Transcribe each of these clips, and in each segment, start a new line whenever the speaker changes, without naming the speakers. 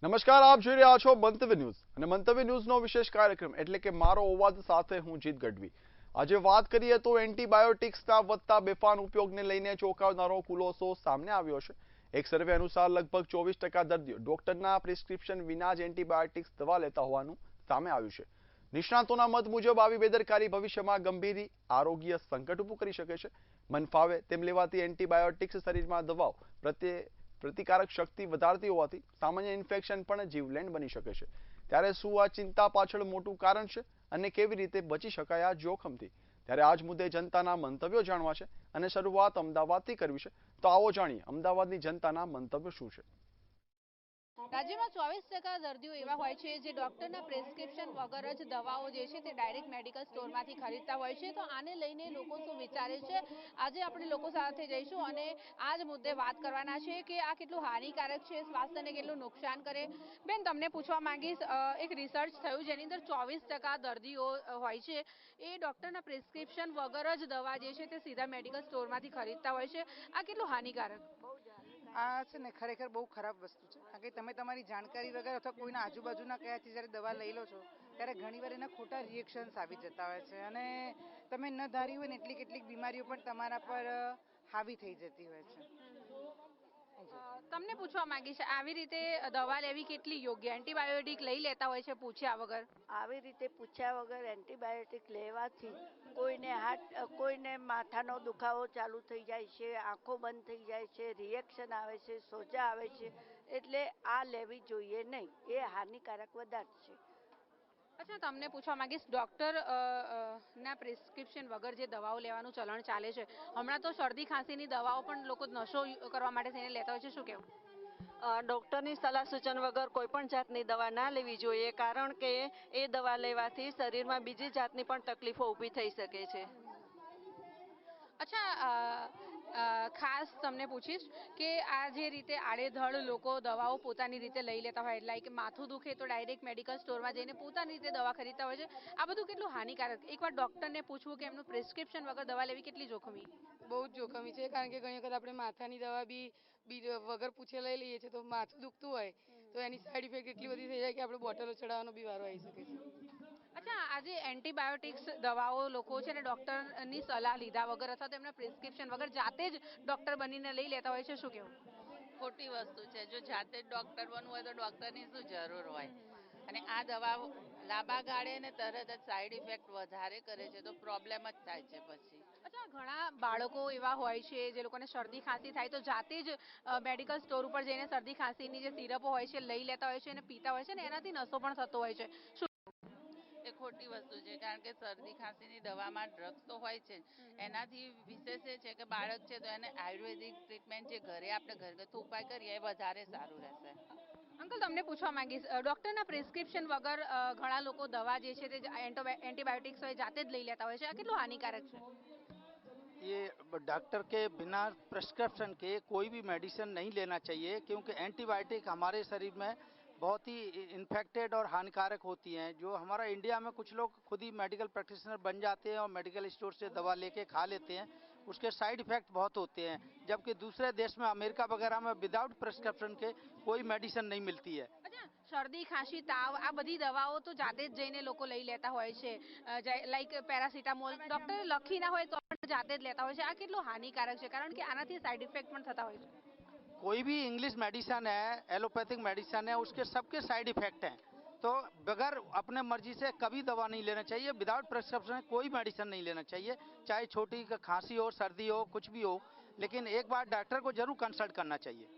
નમસ્કાર, આપ જોઈ રહ્યા છો મંતવ્ય ન્યૂઝ અને મંતવ્ય ન્યૂઝનો વિશેષ કાર્યક્રમ એટલે કે મારો અવાજ સાથે હું જીત ગઢવી. આજે વાત કરીએ તો એન્ટીબાયોટિક્સના વધતા બેફામ ઉપયોગને લઈને ચોંકાવનારો ખુલાસો સામે આવ્યો છે. એક સર્વે અનુસાર લગભગ 24% દર્દીઓ ડોક્ટરના પ્રિસ્ક્રિપ્શન વિના જ એન્ટીબાયોટિક્સ દવા લેતા હોવાનું સામે આવ્યું છે. નિષ્ણાતોના મત મુજબ આવી બેદરકારી ભવિષ્યમાં ગંભીર આરોગ્ય સંકટ ઊભું કરી શકે છે. મન ફાવે તેમ લેવાતી એન્ટીબાયોટિક્સ શરીરમાં દવાઓ પ્રત્યે પ્રતિકારક શક્તિ વધારતી હોવાથી સામાન્ય ઇન્ફેક્શન પણ જીવલેણ બની શકે છે. ત્યારે શું આ ચિંતા પાછળ મોટું કારણ છે અને કેવી રીતે બચી શકાય આ જોખમથી? ત્યારે આજ મુદ્દે જનતાના મંતવ્યો જાણવા છે અને શરૂઆત અમદાવાદથી કરવી છે. તો આવો જાણીએ અમદાવાદની જનતાના મંતવ્યો શું છે.
રાજ્યમાં 24% દર્દીઓ એવા હોય છે જે ડોક્ટરના પ્રેસ્ક્રિપ્શન વગર જ દવાઓ જે છે તે ડાયરેક્ટ મેડિકલ સ્ટોરમાંથી ખરીદતા હોય છે. તો આને લઈને લોકો શું વિચારે છે, આજે આપણે લોકો સાથે જઈશું અને આ જ મુદ્દે વાત કરવાના છે કે આ કેટલું હાનિકારક છે, સ્વાસ્થ્યને કેટલું નુકસાન કરે. બેન, તમને પૂછવા માંગીશ, એક રિસર્ચ થયું જેની અંદર 24% દર્દીઓ હોય છે એ ડોક્ટરના પ્રેસ્ક્રિપ્શન વગર જ દવા જે છે તે સીધા મેડિકલ સ્ટોરમાંથી ખરીદતા હોય છે. આ કેટલું હાનિકારક?
આ છે ને ખરેખર બહુ ખરાબ વસ્તુ છે, કારણ કે તમે તમારી જાણકારી વગર અથવા કોઈના આજુબાજુના કયાથી જ્યારે દવા લઈ લો છો ત્યારે ઘણીવાર એના ખોટા રિએક્શન્સ આવી જતા હોય છે અને તમે ન ધારી હોય ને કેટલીક બીમારીઓ પણ તમારા પર હાવી થઈ જતી હોય છે.
તમને પૂછવા માંગીશ, આવી રીતે દવા લેવી કેટલી યોગ્ય? એન્ટીબાયોટિક લઈ લેતા હોય છે પૂછ્યા વગર.
આવી રીતે પૂછ્યા વગર એન્ટીબાયોટિક લેવાથી કોઈને માથાનો દુખાવો ચાલુ થઈ જાય છે, આંખો બંધ થઈ જાય છે, રિએક્શન આવે છે, સોજા આવે છે, એટલે આ લેવી જોઈએ નહીં. એ હાનિકારક પદાર્થ છે.
અચ્છા, તમને પૂછવા માંગીશ, ડોક્ટર ના પ્રિસ્ક્રિપ્શન વગર જે દવાઓ લેવાનું ચલણ ચાલે છે, હમણાં તો શરદી ખાંસીની દવાઓ પણ લોકો નશો કરવા માટે થઈને લેતા હોય છે, શું કહેવું?
ડૉક્ટરની સલાહ સૂચન વગર કોઈ પણ જાતની દવા ના લેવી જોઈએ, કારણ કે એ દવા લેવાથી શરીરમાં બીજી જાતની પણ તકલીફો ઊભી થઈ શકે છે.
અચ્છા, ખાસ તમને પૂછીશ કે આ જે રીતે આડેધડ લોકો દવાઓ પોતાની રીતે લઈ લેતા હોય, લાઈક માથું દુખે તો ડાયરેક્ટ મેડિકલ સ્ટોરમાં જઈને પોતાની રીતે દવા ખરીદતા હોય છે, આ બધું કેટલું હાનિકારક? એકવાર ડૉક્ટરને પૂછવું કે એમનું પ્રિસ્ક્રિપ્શન વગર દવા લેવી કેટલી જોખમી?
બહુ જ જોખમી છે, કારણ કે ઘણી વખત આપણે માથાની દવા બી વગર પૂછે લઈ લઈએ છીએ તો માથું દુખતું હોય તો એની સાઈડ ઇફેક્ટ એટલી બધી થઈ જાય કે આપણે બોટલો ચડાવવાનો બી વારો આવી શકે છે.
અચ્છા, આજે એન્ટીબાયોટિક્સ દવાઓ લોકો છે ને ડૉક્ટરની સલાહ લીધા વગર અથવા તો એમના પ્રિસ્ક્રિપ્શન વગર જાતે જ ડૉક્ટર બનીને લઈ લેતા હોય છે, શું કહેવું?
ખોટી વસ્તુ છે. જો જાતે જ ડૉક્ટર બનવું હોય તો ડૉક્ટરની શું જરૂર હોય? અને આ દવા લાંબા ગાળે ને તરત જ સાઈડ ઇફેક્ટ વધારે કરે છે તો પ્રોબ્લેમ જ થાય છે પછી.
અચ્છા, ઘણા બાળકો એવા હોય છે જે લોકોને શરદી ખાંસી થાય તો જાતે જ મેડિકલ સ્ટોર ઉપર જઈને શરદી ખાંસીની જે સિરપો હોય છે લઈ લેતા હોય છે અને પીતા હોય છે ને એનાથી નશો પણ થતો હોય છે.
એ ખોટી વસ્તુ છે, કારણ કે શરદી ખાંસીની દવામાં ડ્રગ્સ તો હોય છે. એનાથી વિશેષ એ છે કે બાળક છે તો એને આયુર્વેદિક ટ્રીટમેન્ટ જે ઘરે આપણે ઘરગથ્થુ ઉપાય કરીએ એ વધારે સારું રહેશે.
અંકલ, તમને પૂછવા માંગીશ, ડૉક્ટરના પ્રિસ્ક્રિપ્શન વગર ઘણા લોકો દવા જે છે તે એન્ટીબાયોટિક્સ હોય જાતે જ લઈ લેતા હોય છે, આ કેટલું હાનિકારક છે?
ये डॉक्टर के बिना प्रिस्क्रिप्शन के कोई भी मेडिसिन नहीं लेना चाहिए, क्योंकि एंटीबायोटिक हमारे शरीर में बहुत ही इन्फेक्टेड और हानिकारक होती हैं. जो हमारा इंडिया में कुछ लोग खुद ही मेडिकल प्रैक्टिशनर बन जाते हैं और मेडिकल स्टोर से दवा लेके खा लेते हैं, उसके साइड इफेक्ट बहुत होते हैं, जबकि दूसरे देश में अमेरिका वगैरह में विदाउट प्रिस्क्रिप्शन के कोई मेडिसिन नहीं मिलती है.
શરદી ખાંસી તાવ આ બધી દવાઓ તો જાતે જ જઈને લોકો લઈ લેતા હોય છે, લાઈક પેરાસિટામોલ ડૉક્ટરે લખી ના હોય તો પણ જાતે જ લેતા હોય છે, આ કેટલું હાનિકારક છે? કારણ કે આનાથી સાઈડ ઇફેક્ટ પણ થતા હોય છે.
कोई भी इंग्लिश मेडिसिन है, एलोपैथिक मेडिसिन है, उसके सबके साइड इफेक्ट हैं. तो बगैर अपने मर्जी से कभी दवा नहीं लेना चाहिए. विदाउट प्रिस्क्रिप्शन कोई मेडिसिन नहीं लेना चाहिए, चाहे छोटी खांसी हो, सर्दी हो, कुछ भी हो, लेकिन एक बार डॉक्टर को जरूर कंसल्ट करना चाहिए.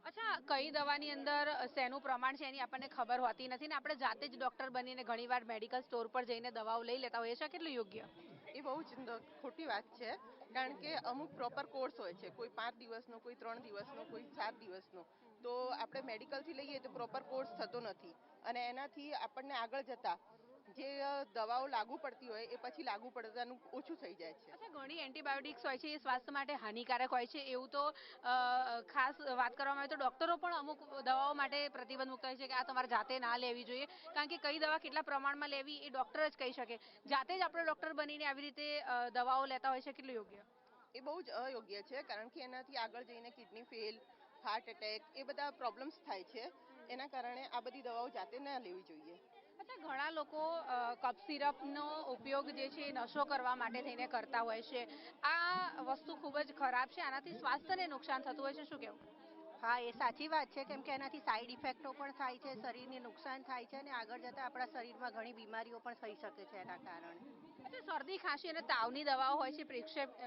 અચ્છા, કઈ દવાની અંદર શેનું પ્રમાણ છે એની આપણને ખબર હોતી નથી ને આપણે જાતે જ ડૉક્ટર બનીને ઘણીવાર મેડિકલ સ્ટોર પર જઈને દવાઓ લઈ લેતા હોઈએ છીએ, કેટલું યોગ્ય?
એ બહુ જ ખોટી વાત છે, કારણ કે અમુક પ્રોપર કોર્સ હોય છે, કોઈ 5 દિવસનો, કોઈ 3 દિવસનો, કોઈ 7 દિવસનો. તો આપણે મેડિકલથી લઈએ તો પ્રોપર કોર્સ થતો નથી અને એનાથી આપણને આગળ જતા જે દવાઓ લાગુ પડતી હોય એ પછી લાગુ પડવાનું ઓછું થઈ જાય છે.
અચ્છા, ઘણી એન્ટીબાયોટિક્સ હોય છે એ સ્વાસ્થ્ય માટે હાનિકારક હોય છે એવું તો ખાસ વાત કરવામાં આવે તો ડૉક્ટરો પણ અમુક દવાઓ માટે પ્રતિબંધ મૂકતા હોય છે કે આ તમારે જાતે ના લેવી જોઈએ, કારણ કે કઈ દવા કેટલા પ્રમાણમાં લેવી એ ડૉક્ટર જ કહી શકે. જાતે જ આપણે ડૉક્ટર બનીને આવી રીતે દવાઓ લેતા હોય છે, કેટલું યોગ્ય?
એ બહુ જ અયોગ્ય છે, કારણ કે એનાથી આગળ જઈને કિડની ફેલ, હાર્ટ એટેક એ બધા પ્રોબ્લેમ્સ થાય છે. એના કારણે આ બધી દવાઓ જાતે ના લેવી જોઈએ.
અચ્છા, ઘણા લોકો કફ સિરપનો ઉપયોગ જે છે એ નશો કરવા માટે થઈને કરતા હોય છે. આ વસ્તુ ખૂબ જ ખરાબ છે. આનાથી સ્વાસ્થ્યને નુકસાન થતું હોય છે, શું કહેવું?
હા, એ સાચી વાત છે, કેમ કે એનાથી સાઈડ ઇફેક્ટો પણ થાય છે, શરીરને નુકસાન થાય છે અને આગળ જતાં આપણા શરીરમાં ઘણી બીમારીઓ પણ થઈ શકે છે એના કારણે.
અચ્છા, શરદી ખાંસી અને તાવની દવાઓ હોય છે,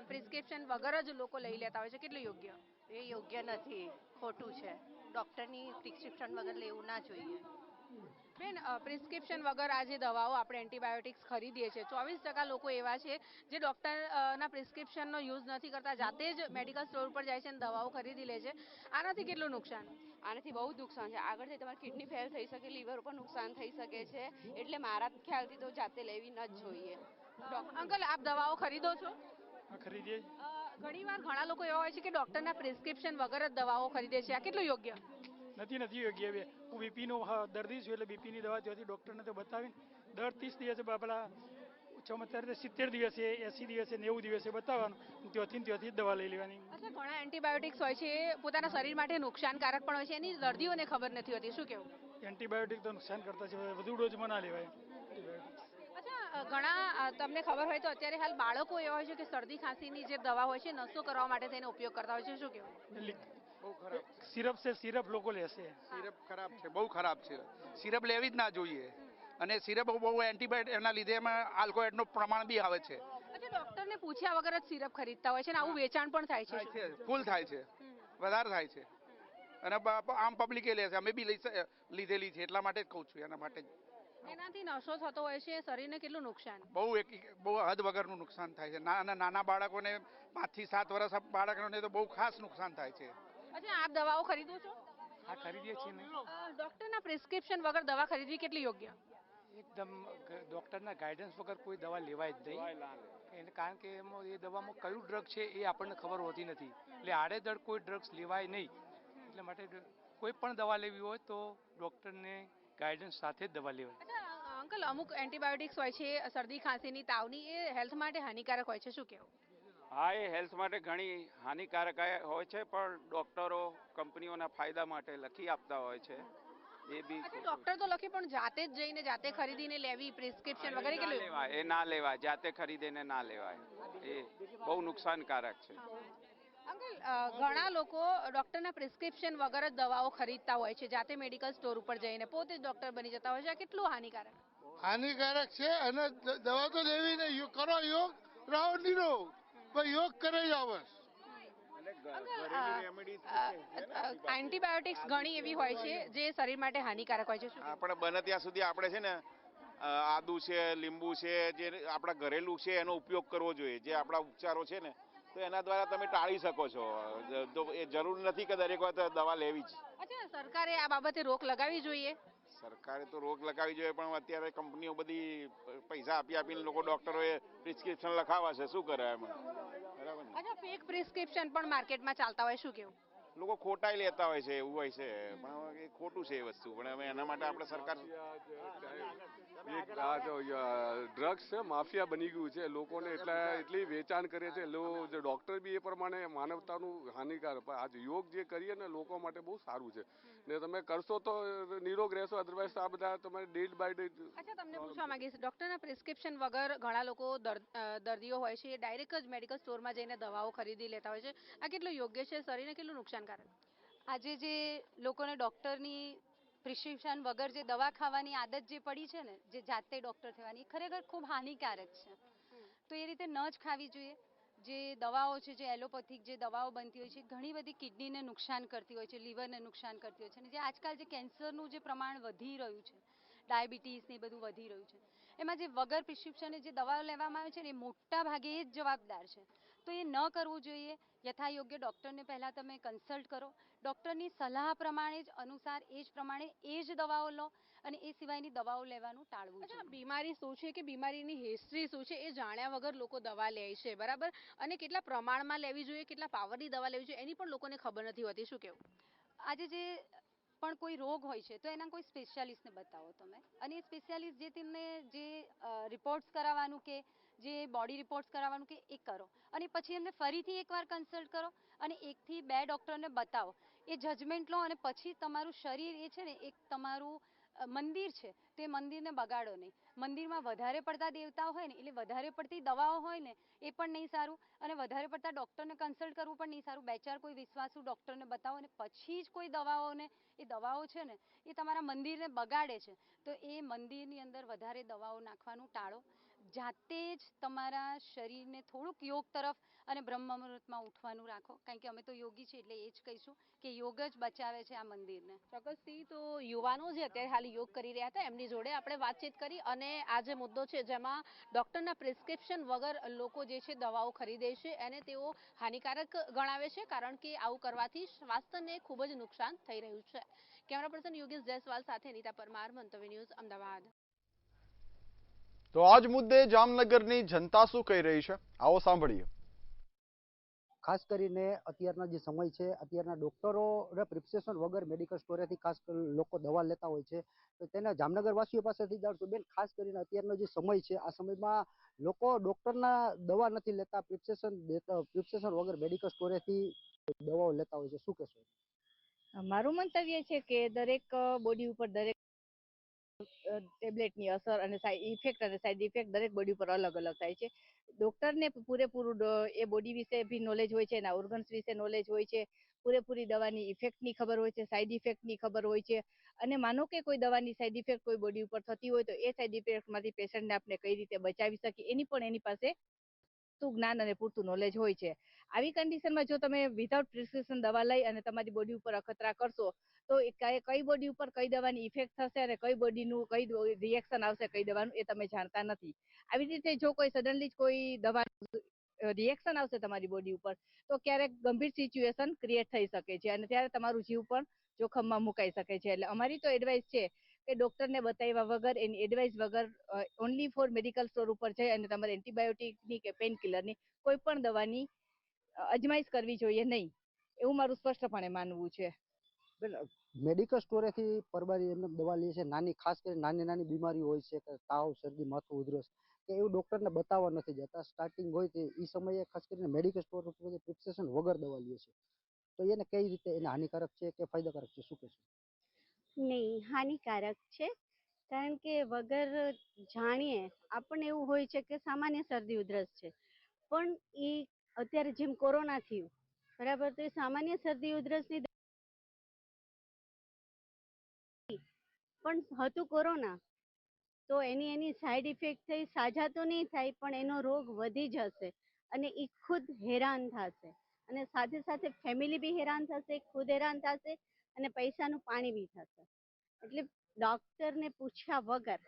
પ્રિસ્ક્રિપ્શન વગર જ લોકો લઈ લેતા હોય છે, કેટલું યોગ્ય?
એ યોગ્ય નથી, ખોટું છે. ડૉક્ટરની પ્રિસ્ક્રિપ્શન વગર લેવું ના જોઈએ.
બેન, પ્રિસ્ક્રિપ્શન વગર આ જે દવાઓ આપણે એન્ટીબાયોટિક્સ ખરીદીએ છીએ, 24% લોકો એવા છે જે ડૉક્ટરના પ્રિસ્ક્રિપ્શનનો યુઝ નથી કરતા, જાતે જ મેડિકલ સ્ટોર પર જાય છે અને દવાઓ ખરીદી લે છે. આનાથી કેટલું નુકસાન?
આનાથી બહુ જ નુકસાન છે. આગળથી તમારી કિડની ફેલ થઈ શકે, લીવર ઉપર નુકસાન થઈ શકે છે. એટલે મારા ખ્યાલથી તો જાતે લેવી ન જ જોઈએ.
અંકલ, આપ દવાઓ ખરીદો છો?
ખરીદીએ.
ઘણીવાર ઘણા લોકો એવા હોય છે કે ડૉક્ટરના પ્રિસ્ક્રિપ્શન વગર જ દવાઓ ખરીદે છે. આ કેટલું યોગ્ય?
નથી યોગ્ય. હવે હું બીપીનો દર્દી છું, એટલે બીપીની દવા ત્યાંથી ડૉક્ટરને તો બતાવીને દર 30 દિવસે પેલા 70 દિવસે, 80 દિવસે, 90 દિવસે બતાવવાનું, ત્યાંથી જ દવા લઈ લેવાની.
અચ્છા, ઘણા એન્ટીબાયોટિક્સ હોય છે એ પોતાના શરીર માટે નુકસાનકારક પણ હોય છે, એની દર્દીઓને ખબર નથી હોતી, શું કહેવું?
એન્ટીબાયોટિક તો નુકસાન કરતા છે, વધુ ડોઝમાં ના લેવાય.
અચ્છા, ઘણા તમને ખબર હોય તો અત્યારે હાલ બાળકો એવા હોય છે કે શરદી ખાંસીની જે દવા હોય છે નશો કરવા માટે તેનો ઉપયોગ કરતા હોય છે, શું કહેવું?
બહુ ખરાબ
સિરપ છે, સિરપ લોકો લેશે.
સિરપ ખરાબ છે, બહુ ખરાબ છે. સિરપ લેવી જ ના જોઈએ. અને સિરપ બહુ એન્ટીબાયોટિક એના લીધે એમાં આલ્કોહોલનું પ્રમાણ બી આવે છે.
અચ્છા, ડોક્ટરને પૂછ્યા વગર જ સિરપ ખરીદતા હોય છે ને આવું વેચાણ પણ થાય છે?
ફૂલ થાય છે, વધારે થાય છે. અને આમ પબ્લિકે લે છે, અમે બી લીધેલી છે, એટલા માટે જ કહું છું, એના માટે જ.
એનાથી નશો થતો હોય છે, શરીરને કેટલું નુકસાન?
બહુ હદ વગરનું નુકસાન થાય છે. નાના બાળકોને 5 થી 7 વર્ષ બાળકોને તો બહુ ખાસ નુકસાન થાય છે.
અચ્છા, આપ દવાઓ ખરીદો છો?
હા, ખરીદીએ છીએ ને.
ડોક્ટરના પ્રિસ્ક્રિપ્શન વગર દવા ખરીદવી કેટલી યોગ્ય?
એકદમ ડૉક્ટરના ગાઈડન્સ વગર કોઈ દવા લેવાય જ નહીં. કારણ કે એમાં એ દવામાં કયું ડ્રગ છે એ આપણને ખબર હોતી નથી. એટલે આડેધડ કોઈ ડ્રગ્સ લેવાય નહીં. એટલે માટે કોઈ પણ દવા લેવી હોય તો ડૉક્ટરને ગાઈડન્સ સાથે જ દવા લેવાય.
અંકલ, અમુક એન્ટીબાયોટિક્સ હોય છે શરદી ખાંસીની, તાવની, એ હેલ્થ માટે હાનિકારક હોય છે, શું કહેવું?
હા, એ હેલ્થ માટે ઘણી હાનિકારક હોય છે, પણ ડોક્ટરો કંપનીઓના ફાયદા માટે લખી આપતા હોય છે. એ બી
ડોક્ટર તો લખે, પણ જાતે જ જઈને જાતે ખરીદીને લેવી પ્રિસ્ક્રિપ્શન વગેરે કેટલું
લેવાય? એ ના લેવાય, જાતે ખરીદીને ના લેવાય. એ બહુ નુકસાનકારક છે.
અંકલ, ઘણા લોકો ડોક્ટરના પ્રિસ્ક્રિપ્શન વગર જ દવાઓ ખરીદતા હોય છે, જાતે મેડિકલ સ્ટોર ઉપર જઈને પોતે જ ડોક્ટર બની જતા હોય છે. આ કેટલું હાનિકારક?
હાનિકારક છે. અને દવા તો લેવી નહીં. કરો યોગ, રહો નિરોગ. યોગ કરે જ આવે.
એન્ટીબાયોટિક્સ ઘણી એવી હોય છે જે શરીર માટે હાનિકારક હોય છે,
આપણે બને ત્યાં સુધી આપણે છે ને આદુ છે, લીંબુ છે, જે આપણા ઘરેલું છે એનો ઉપયોગ કરવો જોઈએ. જે આપણા ઉપચારો છે ને, તો એના દ્વારા તમે ટાળી શકો છો. તો એ જરૂર નથી કે દરેક વખત દવા લેવી જ.
અચ્છા, સરકારે આ બાબતે રોક લગાવવી જોઈએ?
સરકારે તો રોક લગાવવી જોઈએ, પણ અત્યારે કંપનીઓ બધી પૈસા આપીને લોકો ડોક્ટરોએ પ્રિસ્ક્રિપ્શન લખાવા છે, શું કરે એમાં? બરાબર ને?
અચ્છા, ફેક પ્રિસ્ક્રિપ્શન પણ માર્કેટમાં ચાલતા હોય, શું કેવું?
લોકો ખોટાઈ લેતા હોય છે, એવું હોય છે, પણ એ ખોટું છે એ વસ્તુ. પણ હવે એના માટે આપણે સરકાર
ડ્રગ્સ છે, માફિયા બની ગયું છે. લોકોને એટલી વેચાણ કરે છે. ડોક્ટર બી એ પ્રમાણે માનવતાનું હાનિકારક. આજ યોગ જે કરીએ ને લોકો માટે બહુ સારું છે, ને તમે કરશો તો નિરોગ રહેશો. અધરવાઇઝ આ બધા તમારે ડેટ બાય ડેટ.
અચ્છા, તમને પૂછવા માંગીશ, ડોક્ટરના પ્રિસ્ક્રિપ્શન વગર ઘણા લોકો દર્દીઓ હોય છે ડાયરેક્ટ જ મેડિકલ સ્ટોરમાં જઈને દવાઓ ખરીદી લેતા હોય છે. આ કેટલું યોગ્ય છે? શરીરને કેટલું નુકસાનકારક?
આજે જે લોકોને ડૉક્ટરની પ્રિસ્ક્રિપ્શન વગર જે દવા ખાવાની આદત જે પડી છે ને, જે જાતે ડૉક્ટર થવાની, ખરેખર ખૂબ હાનિકારક છે. તો એ રીતે ન જ ખાવી જોઈએ. જે દવાઓ છે, જે એલોપેથિક જે દવાઓ બનતી હોય છે, ઘણી બધી કિડનીને નુકસાન કરતી હોય છે, લીવરને નુકસાન કરતી હોય છે. અને જે આજકાલ જે કેન્સરનું જે પ્રમાણ વધી રહ્યું છે, ડાયાબિટીસ ને બધું વધી રહ્યું છે, એમાં જે વગર પ્રિસ્ક્રિપ્શને જે દવાઓ લેવામાં આવે છે ને, એ મોટા ભાગે એ જ જવાબદાર છે. તો એ ન કરવું જોઈએ. યથાયોગ્ય ડૉક્ટરને પહેલાં તમે કન્સલ્ટ કરો. ડૉક્ટરની સલાહ પ્રમાણે જ અનુસાર એ જ પ્રમાણે એ જ દવાઓ લો, અને એ સિવાયની દવાઓ લેવાનું ટાળવું છે.
બીમારી શું છે કે બીમારીની હિસ્ટ્રી શું છે એ જાણ્યા વગર લોકો દવા લે છે, બરાબર? અને કેટલા પ્રમાણમાં લેવી જોઈએ, કેટલા પાવરની દવા લેવી જોઈએ, એની પણ લોકોને ખબર નથી હોતી, શું કહેવું?
આજે જે પણ કોઈ રોગ હોય છે તો એના કોઈ સ્પેશિયાલિસ્ટને બતાવો તમે, અને એ સ્પેશિયાલિસ્ટ જે તેમને જે રિપોર્ટ્સ કરાવવાનું કે જે બોડી રિપોર્ટ્સ કરાવવાનું કે એ કરો, અને પછી એમને ફરીથી એકવાર કન્સલ્ટ કરો અને 1 થી 2 ડૉક્ટરને બતાવો એ જજમેન્ટ લો અને પછી તમારું શરીર એ છે ને એક તમારું મંદિર છે, તે મંદિરને બગાડો નહીં. મંદિરમાં વધારે પડતા દેવતાઓ હોય ને એટલે વધારે પડતી દવાઓ હોય ને એ પણ નહીં સારું, અને વધારે પડતા ડૉક્ટરને કન્સલ્ટ કરવું પણ નહીં સારું. બે ચાર કોઈ વિશ્વાસુ ડૉક્ટરને બતાવો અને પછી જ કોઈ દવાઓને, એ દવાઓ છે ને એ તમારા મંદિરને બગાડે છે, તો એ મંદિરની અંદર વધારે દવાઓ નાખવાનું ટાળો. જાતે જ તમારા શરીરને થોડુંક યોગ તરફ અને બ્રહ્મ મુહૂર્તમાં ઉઠવાનું રાખો, કારણ કે અમે તો યોગી છીએ એટલે એ જ કહીશું કે યોગ જ બચાવે છે આ મંદિરને.
ચોક્કસથી. તો યુવાનો જે અત્યારે હાલ યોગ કરી રહ્યા હતા એમની જોડે આપણે વાતચીત કરી, અને આ જે મુદ્દો છે જેમાં ડૉક્ટરના પ્રિસ્ક્રિપ્શન વગર લોકો જે છે દવાઓ ખરીદે છે એને તેઓ હાનિકારક ગણાવે છે, કારણ કે આવું કરવાથી સ્વાસ્થ્યને ખૂબ જ નુકસાન થઈ રહ્યું છે. કેમેરા પર્સન યોગેશ જયસ્વાલ સાથે નીતા પરમાર, મંતવ્ય ન્યૂઝ, અમદાવાદ.
તો આજ મુદ્દે જામનગરની જનતા શું કહી રહી છે, આવો સાંભળીએ.
ખાસ કરીને અત્યારના જે સમય છે, અત્યારના ડોક્ટરોને પ્રિસ્ક્રિપ્શન વગર મેડિકલ સ્ટોરેથી ખાસ લોકો દવા લેતા હોય છે, તો તેના જામનગર વાસીઓ પાસેથી જાણશું. બેન, ખાસ કરીને અત્યારનો જે સમય છે, આ સમયમાં લોકો ડોક્ટરના દવા નથી લેતા, પ્રિસ્ક્રિપ્શન વગર મેડિકલ સ્ટોરેથી દવાઓ લેતા હોય છે, શું કહેશો?
મારું મંતવ્ય છે કે દરેક બોડી ઉપર દરેક ટેબ્લેટની અસર અને ઇફેક્ટ અને સાઈડ ઇફેક્ટ દરેક બોડી ઉપર અલગ અલગ થાય છે. ડોક્ટરને પૂરેપૂરું એ બોડી વિશે બી નોલેજ હોય છે, એના ઓર્ગન્સ વિશે નોલેજ હોય છે, પૂરેપૂરી દવાની ઇફેક્ટની ખબર હોય છે, સાઈડ ઇફેક્ટની ખબર હોય છે. અને માનો કે કોઈ દવાની સાઈડ ઇફેક્ટ કોઈ બોડી ઉપર થતી હોય તો એ સાઈડ ઇફેક્ટમાંથી પેશન્ટને આપણે કઈ રીતે બચાવી શકીએ એની પણ એની પાસે પૂરતું જ્ઞાન અને પૂરતું નોલેજ હોય છે. આવી કન્ડિશનમાં જો તમે વિધાઉટ પ્રિસ્ક્રિપ્શન દવા લઈ અને તમારી બોડી ઉપર અખતરા કરશો તો કઈ બોડી ઉપર કઈ દવાની ઇફેક્ટ થશે અને કઈ બોડીનું કઈ રિએક્શન આવશે કઈ દવાનું એ તમે જાણતા નથી. આવી રીતે જો કોઈ સડનલી કોઈ દવા રિએક્શન આવશે તમારી બોડી ઉપર તો ક્યારેક ગંભીર સિચ્યુએશન ક્રિએટ થઈ શકે છે અને ત્યારે તમારું જીવ પણ જોખમમાં મુકાઈ શકે છે. એટલે અમારી તો એડવાઇસ છે કે ડોક્ટરને બતાવ્યા વગર, એની એડવાઇસ વગર ઓનલી ફોર મેડિકલ સ્ટોર ઉપર જઈ અને તમારે એન્ટીબાયોટિકની કે પેઇન કિલરની કોઈ પણ દવાની અજમાઈશ કરવી જોઈએ નહીં, એવું મારું સ્પષ્ટપણે માનવું છે.
મેડિકલ સ્ટોરેથી પરબારી એમને દવા લે છે, નાની ખાસ કરીને નાની બીમારીઓ હોય છે કે તાવ, શરદી, માથું, ઉધરસ, કે એવું ડોક્ટરને બતાવવા નથી જતા. સ્ટાર્ટિંગ હોય તે એ સમયે ખાસ કરીને મેડિકલ સ્ટોર ઉપર પ્રિસ્ક્રિપ્શન વગર દવા લે છે, તો એને કઈ રીતે એને હાનિકારક છે કે ફાયદાકારક છે, શું કહેશો?
નહીં, હાનિકારક છે. કારણ કે વગર જાણીએ આપણને એવું હોય છે કે સામાન્ય શરદી ઉધરસ છે, પણ એ અત્યારે જેમ કોરોના થયું બરાબર, તો એ સામાન્ય શરદી ઉધરસની પણ હતું કોરોના, તો એની સાઈડ ઇફેક્ટ થઈ, સાજા તો નહીં થાય પણ એનો રોગ વધી જશે અને એ ખુદ હેરાન થશે અને સાથે સાથે ફેમિલી બી હેરાન થશે, ખુદ હેરાન થશે અને પૈસાનું પાણી બી થશે. એટલે ડોક્ટરને પૂછ્યા વગર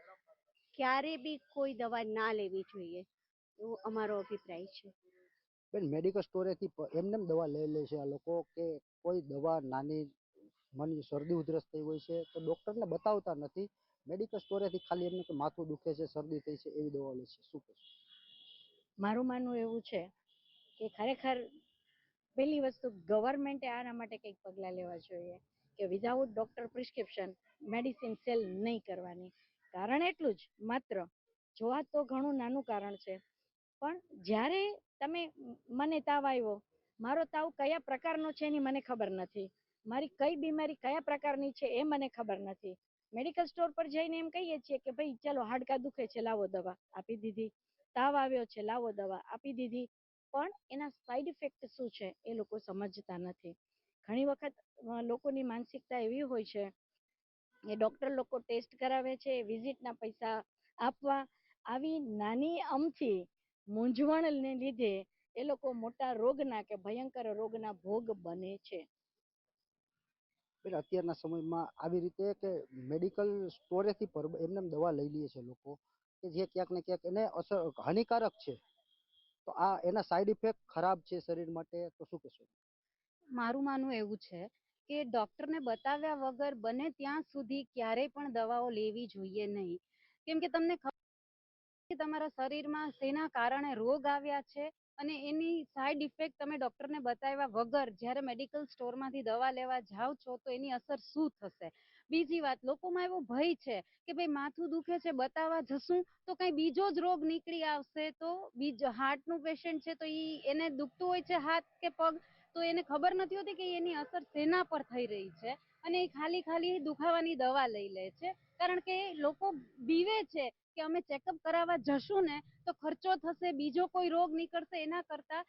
ક્યારે બી કોઈ દવા ના લેવી જોઈએ એવું અમારો અભિપ્રાય છે.
બેન, મેડિકલ સ્ટોરેથી એમને દવા લઈ લે છે આ લોકો, કે કોઈ દવા નાની મની શરદી ઉધરસ થઈ હોય છે તો ડોક્ટરને બતાવતા નથી, મેડિકલ સ્ટોરેથી ખાલી એમને કે માથું દુખે છે, શરદી થઈ છે એવી દવા લે છે, શું કહેશો?
મારું માનવું એવું છે કે ખરેખર પહેલી વસ્તુ ગવર્મેન્ટે આના માટે કંઈક પગલાં લેવા જોઈએ કે without doctor prescription medicine cell નહીં કરવાની. કારણ એટલું જ માત્ર, જોવા તો ઘણું નાનું કારણ છે, પણ જ્યારે તમે મને તાવ આવ્યો, મારો તાવ કયા પ્રકારનો છે એની મને ખબર નથી, મારી કઈ બીમારી કયા પ્રકારની છે એ મને ખબર નથી. મેડિકલ સ્ટોર પર જઈને એમ કહીએ છીએ કે ભાઈ ચાલો હાડકા દુખે છે લાવો દવા, આપી દીધી, તાવ આવ્યો છે લાવો દવા, આપી દીધી, પણ એના સાઈડ ઇફેક્ટ શું છે એ લોકો સમજતા નથી. ઘણી વખત લોકોની માનસિકતા એવી હોય છે કે ડોક્ટર લોકો ટેસ્ટ કરાવે છે, વિઝિટના પૈસા આપવા, આવી નાની અમથી મૂંઝવણને લીધે એ લોકો મોટા રોગના કે ભયંકર રોગના ભોગ બને છે.
અત્યારના સમયમાં આવી રીતે કે મેડિકલ સ્ટોરેથી એમને દવા લઈ લે છે લોકો, કે જે ક્યાંક ને ક્યાંક એને અસર હાનિકારક છે, તો આ એના સાઈડ ઇફેક્ટ ખરાબ છે શરીર માટે, તો શું કહેશો?
મારું માનવું એવું છે કે ડોક્ટરને બતાવ્યા વગર બને ત્યાં સુધી ક્યારેય પણ દવાઓ લેવી જોઈએ નહીં, કેમ કે તમને ખબર કે તમારા શરીરમાં શેના કારણે રોગ આવ્યા છે અને એની સાઈડ ઇફેક્ટ તમે ડોક્ટરને બતાવ્યા વગર જ્યારે મેડિકલ સ્ટોરમાંથી દવા લેવા જાઓ છો તો એની અસર શું થશે. બીજી વાત, લોકોમાં એવો ભય છે કે ભાઈ માથું દુખે છે બતાવવા જશું તો કઈ બીજો જ રોગ નીકળી આવશે, તો હાર્ટનું પેશન્ટ છે તો એને દુખતું હોય છે હાથ કે પગ, તો તો એને ખબર નથી હોતી કે એની અસર શેના પર થઈ રહી છે, અને એ ખાલી દુખાવાની દવા લઈ લે છે. કારણ કે લોકો બીવે છે કે અમે ચેકઅપ કરાવવા જશું ને તો ખર્ચો થશે, બીજો કોઈ રોગ નીકળશે, એના કરતા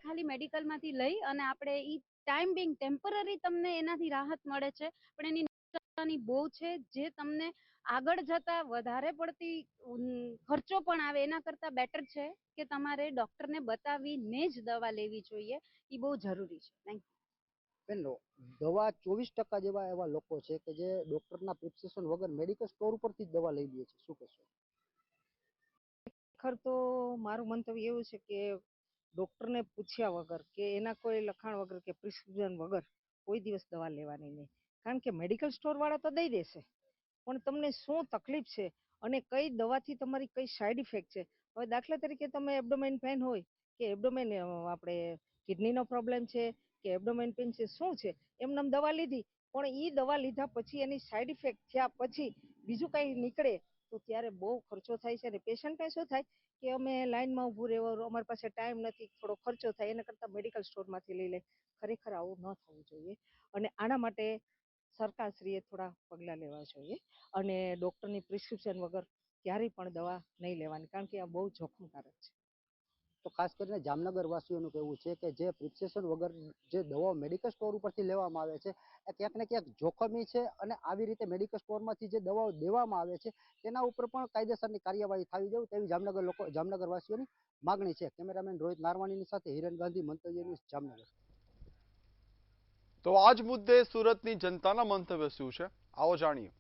ખાલી મેડિકલમાંથી લઈ અને આપણે ઈ ટાઈમ બિંગ ટેમ્પરરી તમને એનાથી રાહત મળે છે, પણ એની નુકસાની બહુ છે, જે તમને આગળ જતા વધારે પડતી ખર્ચો પણ આવે. એના કરતા બેટર છે કે તમારે ડોક્ટરને બતાવીને જ દવા લેવી જોઈએ. એ બહુ જરૂરી છે. Thank you.
બેન, દવા 24% જેવા એવા લોકો છે કે જે ડોક્ટરના પ્રિસ્ક્રિપ્શન વગર મેડિકલ સ્ટોર ઉપરથી જ દવા લઈ લે છે, શું કહેશો?
ખરેખર તો મારું મંતવ્ય એવું છે કે ડોક્ટરને પૂછ્યા વગર કે એના કોઈ લખાણ વગર કે પ્રિસ્ક્રિપ્શન વગર કોઈ દિવસ દવા લેવાની નહીં. કારણ કે મેડિકલ સ્ટોર વાળા તો દઈ દેશે, પણ તમને શું તકલીફ છે અને કઈ દવાથી તમારી કઈ સાઈડ ઇફેક્ટ છે. હવે દાખલા તરીકે તમે એબડોમેન પેન હોય કે એબડોમેન આપણે કિડનીનો પ્રોબ્લેમ છે કે એબડોમેન પેન છે, શું છે, એમને દવા લીધી, પણ એ દવા લીધા પછી એની સાઈડ ઇફેક્ટ થયા પછી બીજું કઈ નીકળે તો ત્યારે બહુ ખર્ચો થાય છે. અને પેશન્ટને શું થાય કે અમે લાઈનમાં ઊભું રહેવું, અમારી પાસે ટાઈમ નથી, થોડો ખર્ચો થાય, એના કરતાં મેડિકલ સ્ટોરમાંથી લઈ લે. ખરેખર આવું ન થવું જોઈએ અને આના માટે સરકારશ્રીએ થોડા પગલાં લેવા જોઈએ અને ડૉક્ટરની પ્રિસ્ક્રિપ્શન વગર ક્યારેય પણ દવા નહીં લેવાની, કારણ કે આ બહુ જોખમકારક છે.
તો ખાસ કરીને જામનગર વાસીઓનું કહેવું છે કે જે પ્રિસ્ક્રિપ્શન વગર જે દવાઓ મેડિકલ સ્ટોર ઉપરથી લેવામાં આવે છે એ ક્યાંક ને ક્યાંક જોખમી છે, અને આવી રીતે મેડિકલ સ્ટોરમાંથી જે દવાઓ દેવામાં આવે છે તેના ઉપર પણ કાયદેસરની કાર્યવાહી થવી જોઈએ તેવી જામનગર વાસીઓની માગણી છે. કેમેરામેન રોહિત નારવાણીની સાથે હિરેન ગાંધી, મંતવ્ય ન્યૂઝ, જામનગર.
તો આ જ મુદ્દે સુરતની જનતાના મંતવ્ય શું છે, આવો જાણીએ.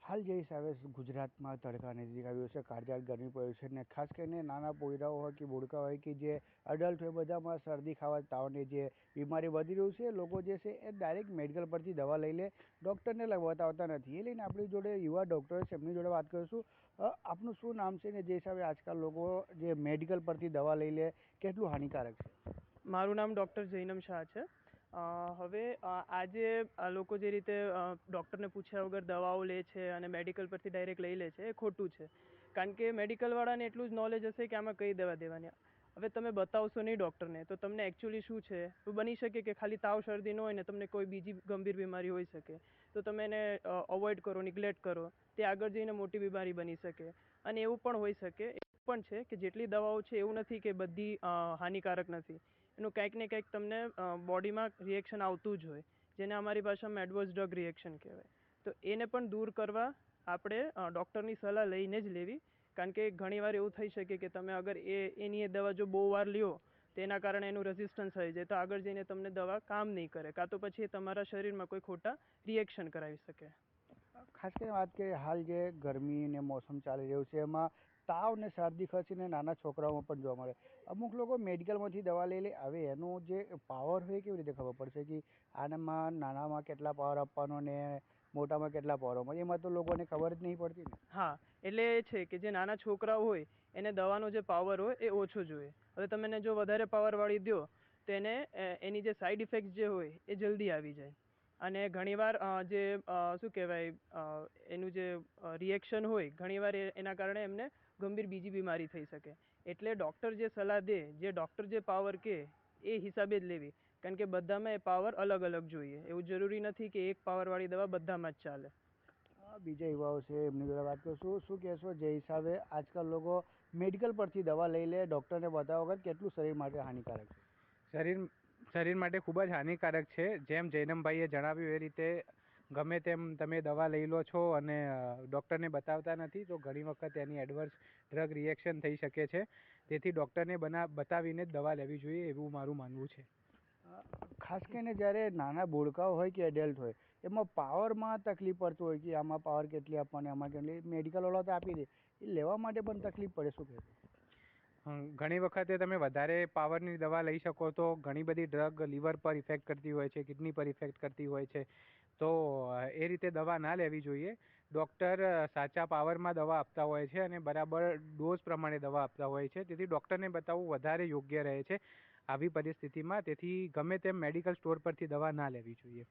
હાલ જે હિસાબે ગુજરાતમાં તડકા નજીક આવ્યો છે, કાળઝાળ ગરમી પડ્યું છે, અને ખાસ કરીને નાના પોયરાઓ હોય કે બોડકા હોય કે જે અડલ્ટ હોય, બધામાં શરદી, ખાવા, તાવની જે બીમારી વધી રહ્યું છે, લોકો જે છે એ ડાયરેક્ટ મેડિકલ પરથી દવા લઈ લે, ડૉક્ટરને બતાવતા નથી. એ લઈને આપણી જોડે યુવા ડૉક્ટર છે, એમની જોડે વાત કરીશું. આપનું શું નામ છે ને જે હિસાબે આજકાલ લોકો જે મેડિકલ પરથી દવા લઈ લે, કેટલું હાનિકારક છે?
મારું નામ ડૉક્ટર જૈનમ શાહ છે. હવે આજે લોકો જે રીતે ડૉક્ટરને પૂછ્યા વગર દવાઓ લે છે અને મેડિકલ પરથી ડાયરેક્ટ લઈ લે છે, એ ખોટું છે. કારણ કે મેડિકલવાળાને એટલું જ નોલેજ હશે કે આમાં કઈ દવા દેવાની. હવે તમે બતાવશો નહીં ડૉક્ટરને તો તમને એકચ્યુઅલી શું છે, તો બની શકે કે ખાલી તાવ શરદી ન હોય ને તમને કોઈ બીજી ગંભીર બીમારી હોઈ શકે, તો તમે એને અવોઇડ કરો, નિગ્લેક્ટ કરો, તે આગળ જઈને મોટી બીમારી બની શકે. અને એવું પણ હોઈ શકે, એવું પણ છે કે જેટલી દવાઓ છે એવું નથી કે બધી હાનિકારક નથી. એનું કંઈક ને કંઈક તમને બોડીમાં રિએક્શન આવતું જ હોય, જેને અમારી ભાષામાં એડવર્સ ડ્રગ રિએક્શન કહેવાય. તો એને પણ દૂર કરવા આપણે ડૉક્ટરની સલાહ લઈને જ લેવી. કારણ કે ઘણીવાર એવું થઈ શકે કે તમે અગર એની એ દવા જો બહુ વાર લ્યો તો એના કારણે એનું રેઝિસ્ટન્સ થઈ જાય, તો આગળ જઈને તમને દવા કામ નહીં કરે, કાં તો પછી એ તમારા શરીરમાં કોઈ ખોટા રિએક્શન કરાવી શકે.
ખાસ કરીને વાત કરીએ, હાલ જે ગરમી ને મોસમ ચાલી રહ્યું છે એમાં તાવ ને શરદી ખસીને નાના છોકરાઓમાં પણ જોવા મળે. અમુક લોકો મેડિકલમાંથી દવા લઈ લે, હવે એનું જે પાવર હોય કેવી રીતે ખબર પડશે કે આનામાં નાનામાં કેટલા પાવર આપવાનો ને મોટામાં કેટલા પાવર આપવાનો, એમાં તો લોકોને ખબર જ નહીં પડતી ને.
હા, એટલે એ છે કે જે નાના છોકરાઓ હોય એને દવાનો જે પાવર હોય એ ઓછો જોઈએ. હવે તમે એને જો વધારે પાવરવાળી દો તો એને એની જે સાઈડ ઇફેક્ટ જે હોય એ જલ્દી આવી જાય. અને ઘણીવાર જે શું કહેવાય એનું જે રિએક્શન હોય, ઘણીવાર એના કારણે એમને ગંભીર બીજી બીમારી થઈ શકે. એટલે ડૉક્ટર જે સલાહ દે, જે ડૉક્ટર જે પાવર કહે એ હિસાબે જ લેવી. કારણ કે બધામાં એ પાવર અલગ અલગ જોઈએ, એવું જરૂરી નથી કે એક પાવરવાળી દવા બધામાં જ ચાલે.
બીજા યુવાઓ છે, એમની જોડે વાત કરશું. શું કહેશો જે હિસાબે આજકાલ લોકો મેડિકલ પરથી દવા લઈ લે, ડૉક્ટરને બતાવ્યા વગર, કેટલું શરીર માટે હાનિકારક છે?
શરીર માટે ખૂબ જ હાનિકારક છે. જેમ જૈનમભાઈએ જણાવ્યું એ રીતે ગમે તેમ તમે દવા લઈ લો છો અને ડૉક્ટરને બતાવતા નથી તો ઘણી વખત એની એડવર્સ ડ્રગ રિએક્શન થઈ શકે છે. તેથી ડૉક્ટરને બતાવીને જ દવા લેવી જોઈએ એવું મારું માનવું છે.
ખાસ કરીને જ્યારે નાના બોડકાઓ હોય કે એડલ્ટ હોય એમાં પાવરમાં તકલીફ પડતું હોય કે આમાં પાવર કેટલી આપવાની, આમાં કેટલી, મેડિકલવાળા તો આપી દે, એ લેવા માટે પણ તકલીફ પડે, શું કહેવું?
ઘણી વખતે તમે વધારે પાવરની દવા લઈ શકો તો ઘણી બધી ડ્રગ લીવર પર ઇફેક્ટ કરતી હોય છે, કિડની પર ઇફેક્ટ કરતી હોય છે, તો એ રીતે દવા ના લેવી જોઈએ. ડૉક્ટર સાચા પાવરમાં દવા આપતા હોય છે અને બરાબર ડોઝ પ્રમાણે દવા આપતા હોય છે, તેથી ડૉક્ટરને બતાવવું વધારે યોગ્ય રહે છે આવી પરિસ્થિતિમાં. તેથી ગમે તેમ મેડિકલ સ્ટોર પરથી દવા ના લેવી જોઈએ.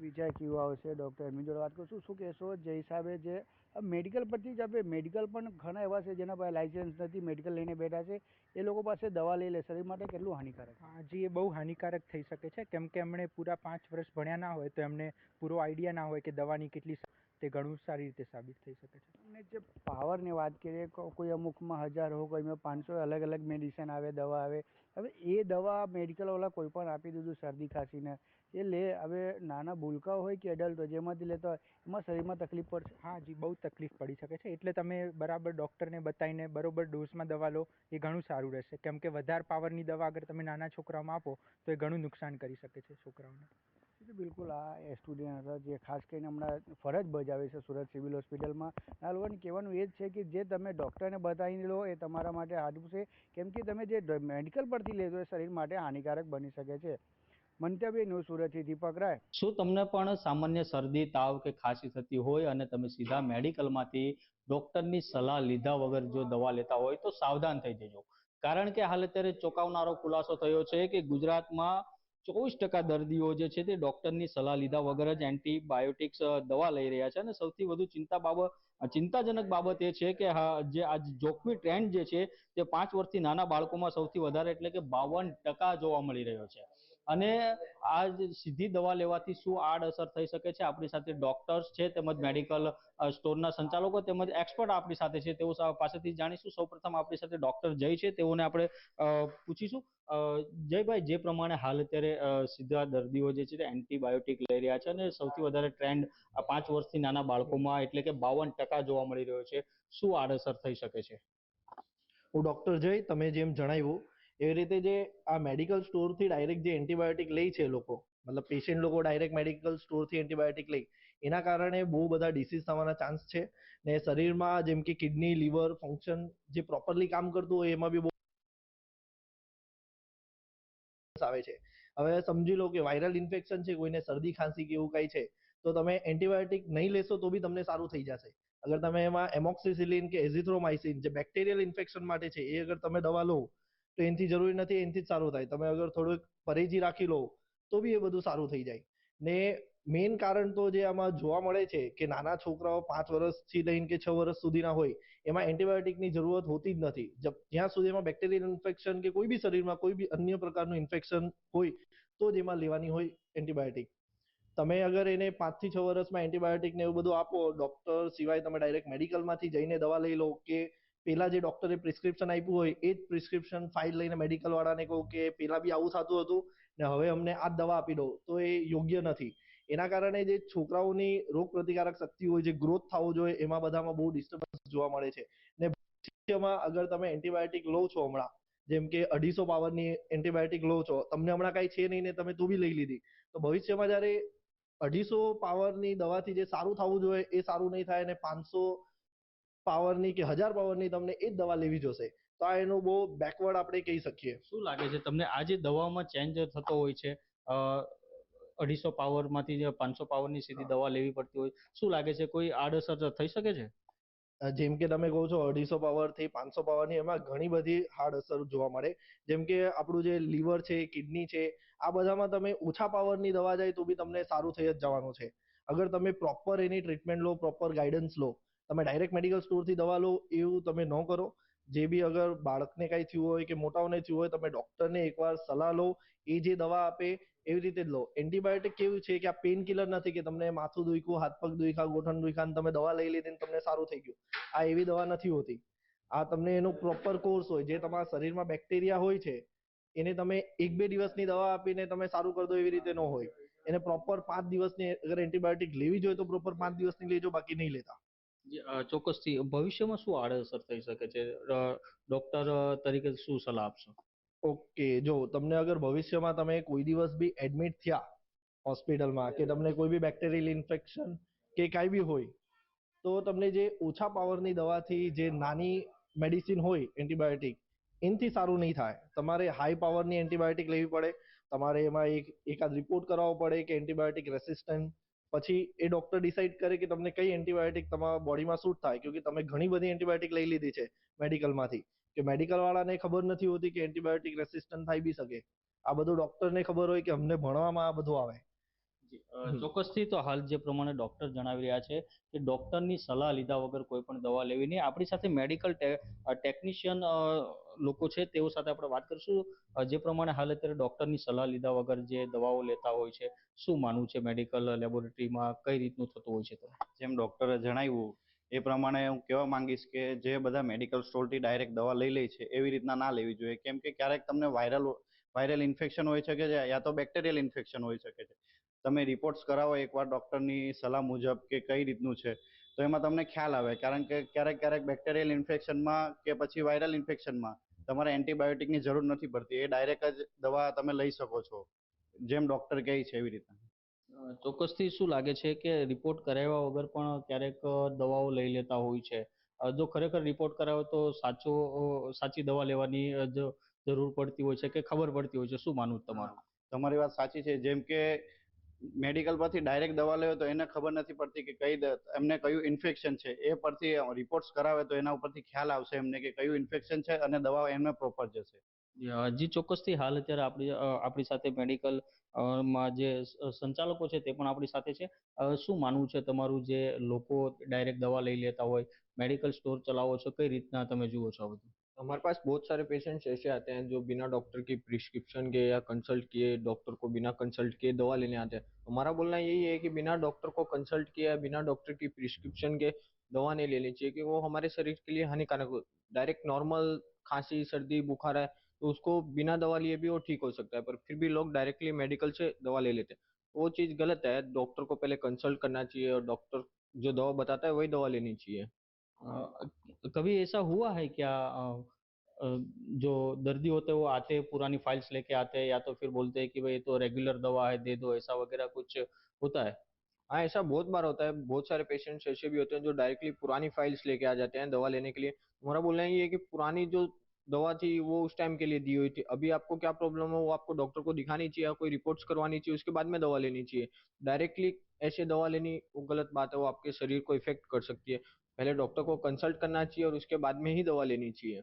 વિજય કેવું આવશે ડૉક્ટર એમની જોડે વાત કરશું. શું કહેશો જે હિસાબે જે મેડિકલ પરથી જ આપણે મેડિકલ પણ ઘણા એવા છે જેના પાસે લાઇસન્સ નથી, મેડિકલ લઈને બેઠા છે, એ લોકો પાસે દવા લઈ લે, શરીર માટે કેટલું હાનિકારક?
જી, એ બહુ હાનિકારક થઈ શકે છે, કેમ કે એમણે પૂરા 5 વર્ષ ભણ્યા ના હોય તો એમને પૂરો આઈડિયા ના હોય કે દવાની કેટલી તે ઘણું સારી રીતે સાબિત થઈ શકે છે.
અને જે પાવરની વાત કરીએ, કોઈ અમુકમાં 1000 હોય, કોઈમાં 500, અલગ અલગ મેડિસિન આવે, દવા આવે. હવે એ દવા મેડિકલવાળા કોઈ પણ આપી દીધું શરદી ખાંસીને, એ લે. હવે નાના ભૂલકા હોય કે એડલ્ટ હોય, જેમાંથી લેતા હોય એમાં શરીરમાં તકલીફ પડશે.
હા જી, બહુ તકલીફ પડી શકે છે. એટલે તમે બરાબર ડૉક્ટરને બતાવીને બરોબર ડોઝમાં દવા લો એ ઘણું સારું રહેશે. કેમ કે વધારે પાવરની દવા અગર તમે નાના છોકરાઓમાં આપો તો એ ઘણું નુકસાન કરી શકે છે છોકરાઓને.
બિલકુલ. આ સ્ટુડન્ટ હતા જે ખાસ કરીને હમણાં ફરજ બજાવે છે સુરત સિવિલ હોસ્પિટલમાં. આ લોકોને કહેવાનું એ જ છે કે જે તમે ડૉક્ટરને બતાવીને લો એ તમારા માટે સારું છે, કેમ કે તમે જે મેડિકલ પરથી લેશો એ શરીર માટે હાનિકારક બની શકે છે. મંતવ્ય ન્યૂઝ સુરતથી દીપક રાય.
શું તમને પણ સામાન્ય શરદી, તાવ કે ખાંસી થતી હોય અને તમે સીધા મેડિકલમાંથી ડૉક્ટરની સલાહ લીધા વગર જો દવા લેતા હોય તો સાવધાન થઈ જજો. કારણ કે હાલ અત્યારે ચોંકાવનારો ખુલાસો થયો છે કે ગુજરાતમાં 24% દર્દીઓ જે છે તે ડૉક્ટરની સલાહ લીધા વગર જ એન્ટીબાયોટિક્સ દવા લઈ રહ્યા છે. અને સૌથી વધુ ચિંતાજનક બાબત એ છે કે જે આ જોખમી ટ્રેન્ડ જે છે તે 5 વર્ષથી નાના બાળકોમાં સૌથી વધારે એટલે કે 52% જોવા મળી રહ્યો છે. અને આ સીધી દવા લેવાથી શું આડઅસર થઈ શકે છે, આપણી સાથે ડોક્ટર્સ છે તેમજ મેડિકલ સ્ટોરના સંચાલકો તેમજ એક્સપર્ટ આપણી સાથે છે, તેઓ પાસેથી જાણીશું. સૌપ્રથમ આપણી સાથે ડોક્ટર જય છે, તેઓને આપણે પૂછીશું. જયભાઈ, જે પ્રમાણે હાલ અત્યારે સીધા દર્દીઓ જે છે તે એન્ટીબાયોટિક લઈ રહ્યા છે અને સૌથી વધારે ટ્રેન્ડ 5 વર્ષથી નાના બાળકોમાં એટલે કે 52% જોવા મળી રહ્યો છે, શું આડઅસર થઈ શકે છે?
હું ડૉક્ટર જય, તમે જેમ જણાવ્યું એવી રીતે જે આ મેડિકલ સ્ટોરથી ડાયરેક્ટ જે એન્ટીબાયોટિક લે છે લોકો, મતલબ પેશન્ટ લોકો ડાયરેક્ટ મેડિકલ સ્ટોરથી એન્ટીબાયોટિક લે, એના કારણે બહુ બધા ડિસીઝ થવાના ચાન્સ છે. ને શરીરમાં જેમ કે કિડની, લીવર ફંક્શન જે પ્રોપરલી કામ કરતું હોય એમાં બી બહુ આવે છે. હવે સમજી લો કે વાયરલ ઇન્ફેક્શન છે, કોઈને શરદી ખાંસી કે એવું કંઈ છે, તો તમે એન્ટીબાયોટિક નહીં લેશો તો બી તમને સારું થઈ જશે. અગર તમે એમાં એમોક્સિસિલિન કે એઝિથ્રોમાઇસિન જે બેક્ટેરિયલ ઇન્ફેક્શન માટે છે એ અગર તમે દવા લો તો એનાથી જરૂરી નથી એનાથી જ સારું થાય. તમે અગર થોડુંક પરેજી રાખી લો તો બી એ બધું સારું થઈ જાય. ને મેઇન કારણ તો જે આમાં જોવા મળે છે કે નાના છોકરાઓ 5 વર્ષથી લઈને કે 6 વર્ષ સુધીના હોય એમાં એન્ટીબાયોટિકની જરૂરત હોતી જ નથી. જ્યાં સુધી એમાં બેક્ટેરિયલ ઇન્ફેક્શન કે કોઈ બી શરીરમાં કોઈ બી અન્ય પ્રકારનું ઇન્ફેક્શન હોય તો જ એમાં લેવાની હોય એન્ટીબાયોટિક. તમે અગર એને 5 થી 6 વર્ષમાં એન્ટીબાયોટિક ને એવું બધું આપો, ડોક્ટર સિવાય તમે ડાયરેક્ટ મેડિકલમાંથી જઈને દવા લઈ લો કે પેલા જે ડોક્ટરે પ્રિસ્ક્રિપ્શન આપ્યું હોય એ જ પ્રિસ્ક્રિપ્શન ફાઇલ લઈને મેડિકલ વાળાને કહો કે પેલા બી આવું થતું હતું ને હવે અમને આ જ દવા આપી દો, તો એ યોગ્ય નથી. એના કારણે જે છોકરાઓની રોગ પ્રતિકારક શક્તિ હોય, જે ગ્રોથ થવો જોઈએ, એમાં બધામાં બહુ ડિસ્ટર્બન્સ જોવા મળે છે. ને ભવિષ્યમાં અગર તમે એન્ટીબાયોટિક લો છો હમણાં, જેમ કે 250 પાવરની એન્ટીબાયોટિક લો છો, તમને હમણાં કાંઈ છે નહીં ને તમે તો બી લઈ લીધી, તો ભવિષ્યમાં જ્યારે 250 પાવરની દવાથી જે સારું થવું જોઈએ એ સારું નહીં થાય અને 500 પાવરની કે 1000 પાવરની તમને એ જ દવા લેવી જોશે, તો આ એનું બહુ બેકવર્ડ આપણે કહી શકીએ.
શું લાગે છે તમને આ જે દવામાં ચેન્જ થતો હોય છે, 250 પાવરમાંથી 500 પાવરની સીધી દવા લેવી પડતી હોય, શું લાગે છે કોઈ આડઅસર થઈ શકે છે?
જેમ કે તમે કહો છો 250 પાવરથી 500 પાવરની, એમાં ઘણી બધી આડઅસર જોવા મળે. જેમ કે આપણું જે લીવર છે, કિડની છે, આ બધામાં તમે ઓછા પાવરની દવા જાય તો બી તમને સારું થઈ જ જવાનું છે. અગર તમે પ્રોપર એની ટ્રીટમેન્ટ લો, પ્રોપર ગાઈડન્સ લો, તમે ડાયરેક્ટ મેડિકલ સ્ટોરથી દવા લો એવું તમે ન કરો. જે બી અગર બાળકને કાંઈ થયું હોય કે મોટાઓને થયું હોય, તમે ડૉક્ટરને એકવાર સલાહ લો, એ જે દવા આપે એવી રીતે જ લો. એન્ટીબાયોટિક કેવું છે કે આ પેઇન કિલર નથી કે તમને માથું દુખ્યું, હાથ પગ દુખ્યા, ગોઠણ દુખ્યા અને તમે દવા લઈ લીધી ને તમને સારું થઈ ગયું. આ એવી દવા નથી હોતી. આ તમને એનો પ્રોપર કોર્સ હોય, જે તમારા શરીરમાં બેક્ટેરિયા હોય છે એને તમે 1-2 દિવસની દવા આપીને તમે સારું કરી દો એવી રીતે ન હોય. એને પ્રોપર 5 દિવસની અગર એન્ટીબાયોટિક લેવી જોઈએ તો પ્રોપર 5 દિવસની લેજો, બાકી નહીં લેતા.
ચોક્કસથી. ભવિષ્યમાં શું આડઅસર થઈ શકે છે, ડોક્ટર તરીકે શું સલાહ આપશો?
ઓકે, જો તમને અગર ભવિષ્યમાં તમે કોઈ દિવસ બી એડમિટ થયા હોસ્પિટલમાં કે તમને કોઈ બી બેક્ટેરિયલ ઇન્ફેક્શન કે કાંઈ બી હોય, તો તમને જે ઓછા પાવરની દવાથી જે નાની મેડિસિન હોય એન્ટીબાયોટિક, એનાથી સારું નહીં થાય. તમારે હાઈ પાવરની એન્ટીબાયોટિક લેવી પડે. તમારે એમાં એકાદ રિપોર્ટ કરાવવો પડે કે એન્ટીબાયોટિક રેસિસ્ટન્ટ. પછી એ ડોક્ટર ડિસાઈડ કરે કે તમને કઈ એન્ટીબાયોટિક તમારા બોડીમાં સૂટ થાય. કેમકે તમે ઘણી બધી એન્ટીબાયોટિક લઈ લીધી છે મેડિકલમાંથી, કે મેડિકલ વાળાને ખબર નથી હોતી કે એન્ટીબાયોટિક રેસિસ્ટન્ટ થઈ બી શકે. આ બધું ડોક્ટરને ખબર હોય કે અમને ભણવામાં આ બધું આવે.
ચોક્કસથી તો હાલ જે પ્રમાણે ડોક્ટર જણાવી રહ્યા છે કે ડોક્ટરની સલાહ લીધા વગર કોઈ પણ દવા લેવી નહીં. આપણી સાથે મેડિકલ ટેકનિશિયન લોકો છે તેઓ સાથે આપણે વાત કરીશું. જે પ્રમાણે હાલ અત્યારે ડોક્ટરની સલાહ લીધા વગર જે દવાઓ લેતા હોય છે, શું માનવું છે મેડિકલ લેબોરેટરીમાં કઈ રીતનું થતું હોય છે?
જેમ ડોક્ટરે જણાવ્યું એ પ્રમાણે હું કહેવા માંગીશ કે જે બધા મેડિકલ સ્ટોરથી ડાયરેક્ટ દવા લઈ લે છે એવી રીતના ના લેવી જોઈએ. કેમ કે ક્યારેક તમને વાયરલ ઇન્ફેક્શન હોઈ શકે છે યા તો બેક્ટેરિયલ ઇન્ફેક્શન હોઈ શકે છે. તમે રિપોર્ટ્સ કરાવો એકવાર ડૉક્ટરની સલાહ મુજબ કે કઈ રીતનું છે તો એમાં તમને ખ્યાલ આવે. કારણ કે ક્યારેક બેક્ટેરિયલ ઇન્ફેક્શનમાં કે પછી વાયરલ ઇન્ફેક્શનમાં તમારે એન્ટીબાયોટિકની જરૂર નથી પડતી. એ ડાયરેક્ટ જ દવા તમે લઈ શકો છો જેમ ડૉક્ટર કહે છે એવી રીતના.
ચોક્કસથી શું લાગે છે કે રિપોર્ટ કરાવ્યા વગર પણ ક્યારેક દવાઓ લઈ લેતા હોય છે. જો ખરેખર રિપોર્ટ કરાવો તો સાચી દવા લેવાની જરૂર પડતી હોય છે કે ખબર પડતી હોય છે, શું માનવું તમારું?
તમારી વાત સાચી છે. જેમ કે મેડિકલ પરથી ડાયરેક્ટ દવા લેવો તો એને ખબર નથી પડતી કે એમને કયું ઇન્ફેક્શન છે. એ પરથી રિપોર્ટ્સ કરાવે તો એના ઉપરથી ખ્યાલ આવશે એમને કે કયું ઇન્ફેક્શન છે અને દવા એમને પ્રોપર જશે.
જી ચોક્કસથી હાલ અત્યારે આપણી સાથે મેડિકલ માં જે સંચાલકો છે તે પણ આપણી સાથે છે. શું માનવું છે તમારું, જે લોકો ડાયરેક્ટ દવા લઈ લેતા હોય, मेडिकल स्टोर चलाओ છો, કઈ રીતના તમે જુઓ છો?
हमारे पास बहुत सारे पेशेंट्स ऐसे आते हैं जो बिना डॉक्टर की प्रिस्क्रिप्शन के या कंसल्ट किए, डॉक्टर को बिना कंसल्ट किए दवा लेने आते हैं. हमारा बोलना यही है कि बिना डॉक्टर को कंसल्ट किए या बिना डॉक्टर की प्रिस्क्रिप्शन के दवा नहीं लेनी चाहिए, कि वो हमारे शरीर के लिए हानिकारक हो. डायरेक्ट नॉर्मल खांसी सर्दी बुखार है तो उसको बिना दवा लिए भी वो ठीक हो सकता है, पर फिर भी लोग डायरेक्टली मेडिकल से दवा ले लेते हैं. वो चीज़ गलत है. डॉक्टर को पहले कंसल्ट करना चाहिए और डॉक्टर जो दवा बताता है वही दवा लेनी चाहिए.
कभी ऐसा हुआ है क्या जो दर्दी होते हैं वो आते हैं पुरानी फाइल्स लेके आते हैं या तो फिर बोलते हैं कि भाई ये तो रेगुलर दवा है दे दो, ऐसा वगैरह कुछ होता है?
हाँ, ऐसा बहुत बार होता है. बहुत सारे पेशेंट्स ऐसे भी होते हैं जो डायरेक्टली पुरानी फाइल्स लेके आ जाते हैं दवा लेने के लिए. हमारा बोलना ये है कि पुरानी जो दवा थी वो उस टाइम के लिए दी हुई थी. अभी आपको क्या प्रॉब्लम है वो आपको डॉक्टर को दिखानी चाहिए, कोई रिपोर्ट्स करवानी चाहिए, उसके बाद में दवा लेनी चाहिए. डायरेक्टली ऐसे दवा लेनी वो गलत बात है, वो आपके शरीर को इफेक्ट कर सकती है. पहले डॉक्टर को कंसल्ट करना चाहिए और उसके बाद में ही दवा लेनी चाहिए.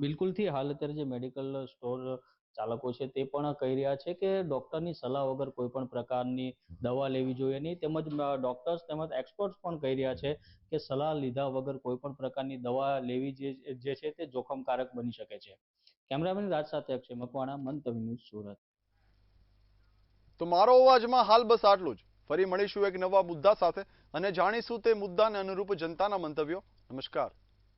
બિલકુલથી હાલ અત્યારે જે મેડિકલ સ્ટોર ચાલકો છે તે પણ કહી રહ્યા છે કે ડોક્ટરની સલાહ વગર કોઈ પણ પ્રકારની દવા લેવી જોઈએ નહીં. તેમજ ડોક્ટર્સ તેમજ એક્સપર્ટ્સ પણ કહી રહ્યા છે કે સલાહ લીધા વગર કોઈ પણ પ્રકારની દવા લેવી જે છે તે જોખમકારક બની શકે છે. કેમેરામેન રાજ સાથે અક્ષય મકવાણા, મંતવ્ય ન્યૂઝ, સુરત.
તો મારો અવાજમાં હાલ બસ આટલું જ. ફરી મળીશું એક નવા મુદ્દા સાથે અને જાણીશું તે મુદ્દાને અનુરૂપ જનતાના મંતવ્યો. નમસ્કાર.